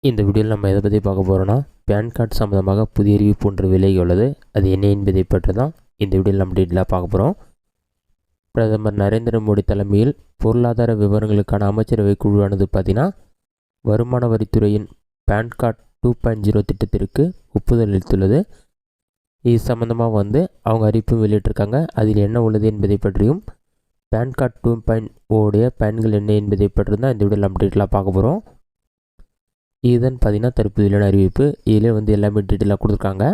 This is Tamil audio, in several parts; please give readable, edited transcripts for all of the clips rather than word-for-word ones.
இந்த வீடியோவில் நம்ம எதை பற்றி பார்க்க போகிறோன்னா பேன் கார்டு சம்மந்தமாக புதிய அறிவிப்பு ஒன்று விலகி உள்ளது. அது என்ன என்பதை பற்றி தான் இந்த வீடியோவில் நம்ம டீட்டெயிலாக பார்க்க போகிறோம். பிரதமர் நரேந்திர மோடி தலைமையில் பொருளாதார விவரங்களுக்கான அமைச்சரவை குழுவானது பார்த்திங்கன்னா வருமான வரித்துறையின் பேன் கார்டு 2.0 திட்டத்திற்கு ஒப்புதல் அளித்துள்ளது. இது சம்மந்தமாக அவங்க அறிவிப்பு வெளியிட்டிருக்காங்க. அதில் என்ன உள்ளது என்பதை பற்றியும் பேன் கார்டு 2.0 பயன்கள் என்ன என்பதை பற்றி தான் இந்த வீடியோவில் நம்ம டீட்டெயிலாக பார்க்க போகிறோம். இதுதான் பார்த்திங்கன்னா தற்போதைய அறிவிப்பு. இதில் எல்லாமே டீட்டெயிலாக கொடுத்துருக்காங்க.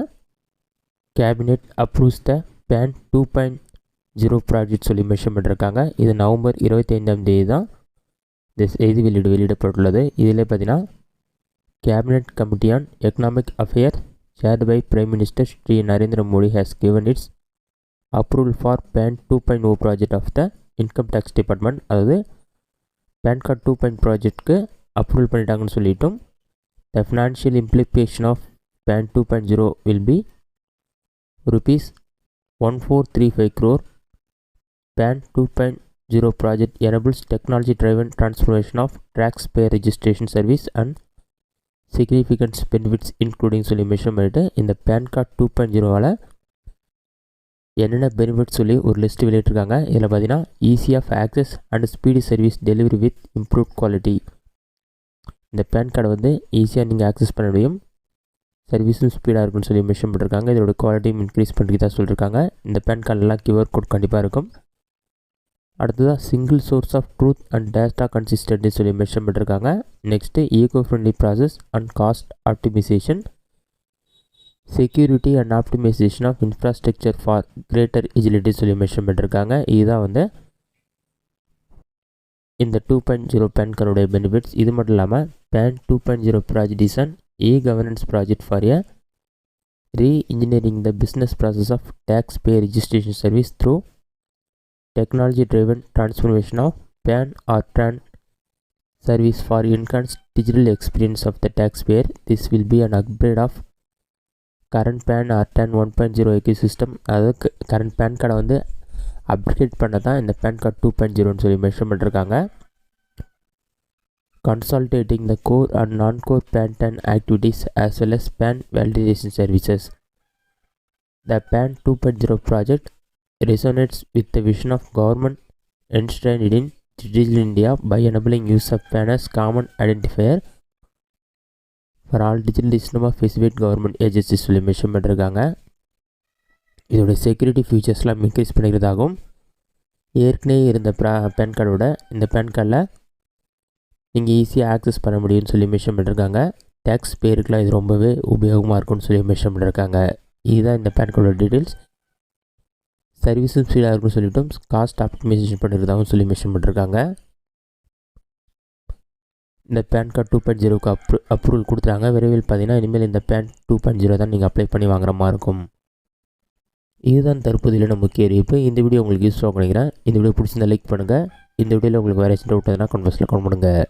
கேபினெட் அப்ரூவ்ஸ் த பேன் 2.0 ப்ராஜெக்ட் சொல்லி மென்ஷன் பண்ணியிருக்காங்க. இது நவம்பர் 25ஆம் தேதி தான் இந்த செய்தி வெளியிடப்பட்டுள்ளது. இதில் பார்த்திங்கன்னா cabinet committee on economic affairs chaired by prime minister Shri Narendra Modi has given its approval for PAN 2.0 project of the income tax department. அதாவது பேன் கார்டு 2.0 ப்ராஜெக்ட்க்கு அப்ரூவல் பண்ணிட்டாங்கன்னு சொல்லிட்டோம். The financial implication of PAN 2.0 will be rupees 1435 crore. PAN 2.0 project enables technology-driven transformation of taxpayer registration service and significant benefits including சொல்லி மென்ஷன் பண்ணிட்டு இந்த பேன் கார்டு 2.0வால் என்னென்ன பெனிஃபிட்ஸ் சொல்லி ஒரு லிஸ்ட் வெளியிட்டிருக்காங்க. இதில் பார்த்தீங்கன்னா easy of access and speedy service delivery with improved quality. இந்த பேன் கார்டை ஈஸியாக நீங்கள் ஆக்சஸ் பண்ண முடியும், சர்வீஸும் ஸ்பீடாக இருக்குன்னு சொல்லி மென்ஷன் பண்ணியிருக்காங்க. இதோட குவாலிட்டியும் இன்க்ரீஸ் பண்ணுறதா சொல்லியிருக்காங்க. இந்த பேன் கார்டெலாம் QR கோட் கண்டிப்பாக இருக்கும். அடுத்ததாக single source of truth and data கன்சிஸ்டன்ட்னு சொல்லி மென்ஷன் பண்ணியிருக்காங்க. Next eco friendly process and cost optimisation, security and optimisation of infrastructure for greater agility சொல்லி மென்ஷன் பண்ணியிருக்காங்க. இதுதான் இந்த 2.0 பேன் கார்டுடைய பெனிஃபிட்ஸ். இது மட்டும் இல்லாமல் PAN 2.0 project is an e-governance project for a re-engineering the business process of taxpayer registration service through technology-driven transformation of PAN or TRAN service for enhanced digital experience of the taxpayer. This will be an upgrade of current PAN or TRAN 1.0 ecosystem. அதாவது கரண்ட் பேன் கார்டை அப்கிரேட் பண்ண தான் இந்த பேன் கார்டு 2.0ன்னு சொல்லி மென்ஷன் பண்ணியிருக்காங்க. Consolidating the core and non-core PAN activities as well as PAN validation services. The PAN 2.0 project resonates with the vision of government enshrined in Digital India by enabling use of PAN as common identifier for all digital system of specific government agencies சொல்லி மென்ஷன் பண்ணியிருக்காங்க. இதோட செக்யூரிட்டி ஃபீச்சர்ஸ்லாம் இன்க்ரீஸ் பண்ணிக்கிறதாகவும் ஏற்கனவே இருந்த பேன் கார்டோட இந்த பேன் கார்டில் நீங்கள் ஈஸியாக ஆக்சஸ் பண்ண முடியும்னு சொல்லி மென்ஷன் பண்ணியிருக்காங்க. டேக்ஸ் பேருக்குலாம் இது ரொம்பவே உபயோகமாக இருக்கும்னு சொல்லி மென்ஷன் பண்ணியிருக்காங்க. இதுதான் இந்த பேன் கார்டோட டீட்டெயில்ஸ். சர்வீஸும் ஸ்பீடாக இருக்குன்னு சொல்லிவிட்டோம், காஸ்ட் ஆப்டிமைசேஷன் பண்ணிக்கிறதாகவும் சொல்லி மென்ஷன் பண்ணியிருக்காங்க. இந்த பேன் கார்டு 2.0க்கு அப்ரூவல் கொடுத்துறாங்க. விரைவில் பார்த்தீங்கன்னா இனிமேல் இந்த பேன் 2.0 தான் நீங்கள் அப்ளை பண்ணி வாங்குற மாதிரி இருக்கும். இதுதான் தற்போதையிலான முக்கிய அறிவிப்பு. இந்த வீடியோ உங்களுக்கு யூஸ்ஃபுல்லாக நினைக்கிறேன். இந்த வீடியோ பிடிச்சிருந்தா லைக் பண்ணுங்கள். இந்த வீடியோவில் உங்களுக்கு வேறு டவுட் எதுனா கமெண்ட் பாக்ஸில் கமெண்ட் பண்ணுங்கள்.